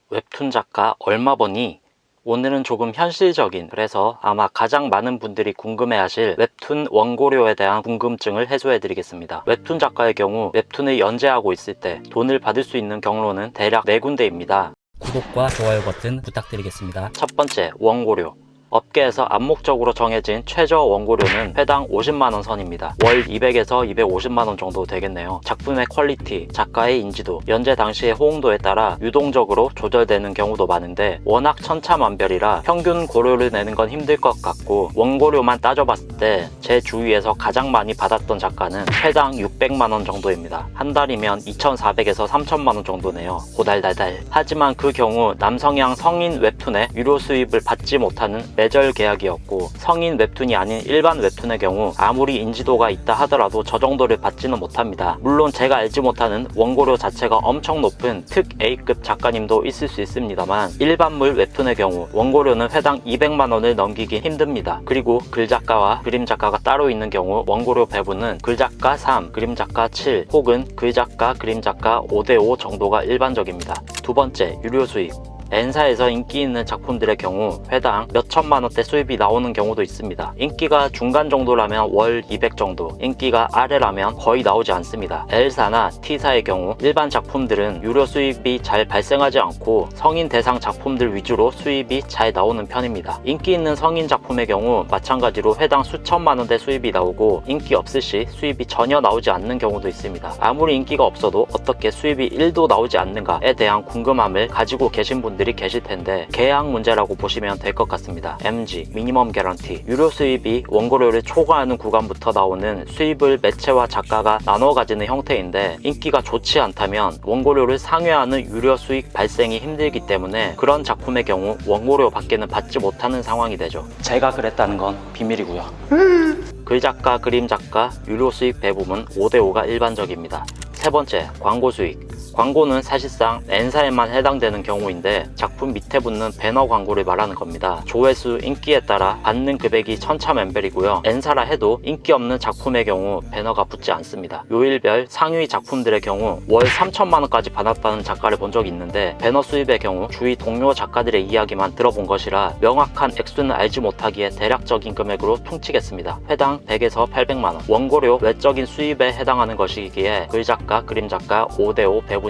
웹툰 작가 얼마 버니? 오늘은 조금 현실적인, 그래서 아마 가장 많은 분들이 궁금해하실 웹툰 원고료에 대한 궁금증을 해소해 드리겠습니다. 웹툰 작가의 경우 웹툰을 연재하고 있을 때 돈을 받을 수 있는 경로는 대략 4군데입니다. 구독과 좋아요 버튼 부탁드리겠습니다. 첫 번째, 원고료. 업계에서 암묵적으로 정해진 최저 원고료는 회당 50만원 선입니다. 월 200에서 250만원 정도 되겠네요. 작품의 퀄리티, 작가의 인지도, 연재 당시의 호응도에 따라 유동적으로 조절되는 경우도 많은데 워낙 천차만별이라 평균 고료를 내는 건 힘들 것 같고, 원고료만 따져봤을 때 제 주위에서 가장 많이 받았던 작가는 회당 600만원 정도입니다. 한 달이면 2,400에서 3,000만원 정도네요. 고달달달. 하지만 그 경우 남성향 성인 웹툰의 유료 수입을 받지 못하는 매절 계약이었고, 성인 웹툰이 아닌 일반 웹툰의 경우 아무리 인지도가 있다 하더라도 저 정도를 받지는 못합니다. 물론 제가 알지 못하는 원고료 자체가 엄청 높은 특 A급 작가님도 있을 수 있습니다만, 일반물 웹툰의 경우 원고료는 회당 200만원을 넘기기 힘듭니다. 그리고 글작가와 그림작가가 따로 있는 경우 원고료 배분은 글작가 3, 그림작가 7 혹은 글작가, 그림작가 5대5 정도가 일반적입니다. 두 번째, 유료 수입. N사에서 인기 있는 작품들의 경우 회당 몇천만원대 수입이 나오는 경우도 있습니다. 인기가 중간 정도라면 월 200 정도, 인기가 아래라면 거의 나오지 않습니다. L사나 T사의 경우 일반 작품들은 유료 수입이 잘 발생하지 않고 성인 대상 작품들 위주로 수입이 잘 나오는 편입니다. 인기 있는 성인 작품의 경우 마찬가지로 회당 수천만원대 수입이 나오고, 인기 없을 시 수입이 전혀 나오지 않는 경우도 있습니다. 아무리 인기가 없어도 어떻게 수입이 1도 나오지 않는가에 대한 궁금함을 가지고 계신 분들이 계실 텐데, 계약 문제라고 보시면 될 것 같습니다. MG, 미니멈 개런티. 유료 수입이 원고료를 초과하는 구간부터 나오는 수입을 매체와 작가가 나눠 가지는 형태인데, 인기가 좋지 않다면 원고료를 상회하는 유료 수익 발생이 힘들기 때문에 그런 작품의 경우 원고료 밖에는 받지 못하는 상황이 되죠. 제가 그랬다는 건 비밀이고요. 글작가, 그림작가, 유료 수익 배분은 5대5가 일반적입니다. 세 번째, 광고 수익. 광고는 사실상 N사에만 해당되는 경우인데, 작품 밑에 붙는 배너 광고를 말하는 겁니다. 조회수, 인기에 따라 받는 금액이 천차만별이고요. N사라 해도 인기 없는 작품의 경우 배너가 붙지 않습니다. 요일별 상위 작품들의 경우 월 3천만원까지 받았다는 작가를 본 적이 있는데, 배너 수입의 경우 주위 동료 작가들의 이야기만 들어본 것이라 명확한 액수는 알지 못하기에 대략적인 금액으로 퉁치겠습니다. 회당 100에서 800만원. 원고료 외적인 수입에 해당하는 것이기에 글작가, 그림작가 5대5 배분입니다.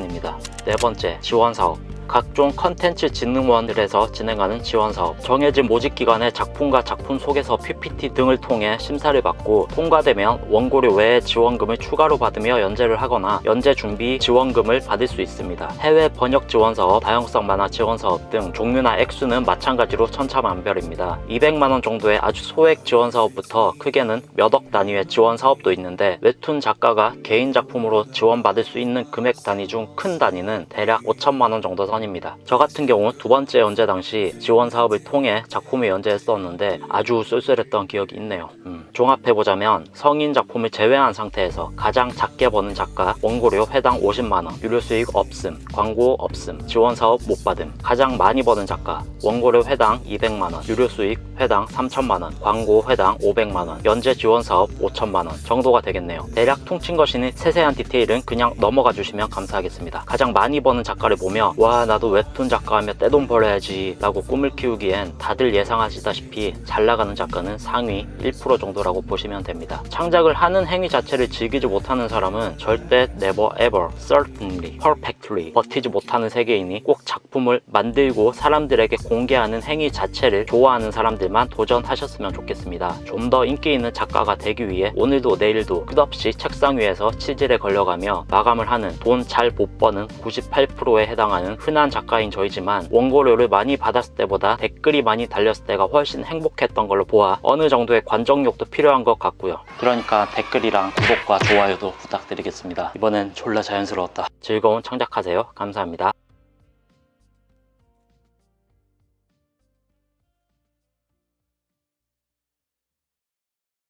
네 번째, 지원사업. 각종 컨텐츠 진흥원들에서 진행하는 지원사업. 정해진 모집기관의 작품과 작품 소개서, PPT 등을 통해 심사를 받고 통과되면 원고료 외에 지원금을 추가로 받으며 연재를 하거나 연재 준비 지원금을 받을 수 있습니다. 해외 번역 지원사업, 다양성 만화 지원사업 등 종류나 액수는 마찬가지로 천차만별입니다. 200만원 정도의 아주 소액 지원사업부터 크게는 몇억 단위의 지원사업도 있는데, 웹툰 작가가 개인 작품으로 지원받을 수 있는 금액 단위 중 큰 단위는 대략 5천만원 정도 선입니다. 저 같은 경우 두 번째 연재 당시 지원 사업을 통해 작품을 연재했었는데 아주 쏠쏠했던 기억이 있네요. 종합해보자면 성인 작품을 제외한 상태에서 가장 작게 버는 작가 원고료 회당 50만원, 유료 수익 없음, 광고 없음, 지원 사업 못 받음. 가장 많이 버는 작가 원고료 회당 200만원, 유료 수익 회당 3천만원, 광고 회당 500만원, 연재 지원 사업 5천만원 정도가 되겠네요. 대략 퉁친 것이니 세세한 디테일은 그냥 넘어가 주시면 감사하겠습니다. 가장 많이 버는 작가를 보며 와, 나도 웹툰 작가 하면 떼돈 벌어야지 라고 꿈을 키우기엔 다들 예상하시다시피 잘 나가는 작가는 상위 1% 정도라고 보시면 됩니다. 창작을 하는 행위 자체를 즐기지 못하는 사람은 절대 never ever, certainly, perfectly 버티지 못하는 세계이니, 꼭 작품을 만들고 사람들에게 공개하는 행위 자체를 좋아하는 사람들만 도전하셨으면 좋겠습니다. 좀 더 인기 있는 작가가 되기 위해 오늘도 내일도 끝없이 책상 위에서 치질에 걸려가며 마감을 하는, 돈 잘 못 버는 98%에 해당하는 흔한 작가인 저이지만, 원고료를 많이 받았을 때보다 댓글이 많이 달렸을 때가 훨씬 행복했던 걸로 보아 어느 정도의 관정욕도 필요한 것 같고요. 그러니까 댓글이랑 구독과 좋아요도 부탁드리겠습니다. 이번엔 졸라 자연스러웠다. 즐거운 창작하세요. 감사합니다.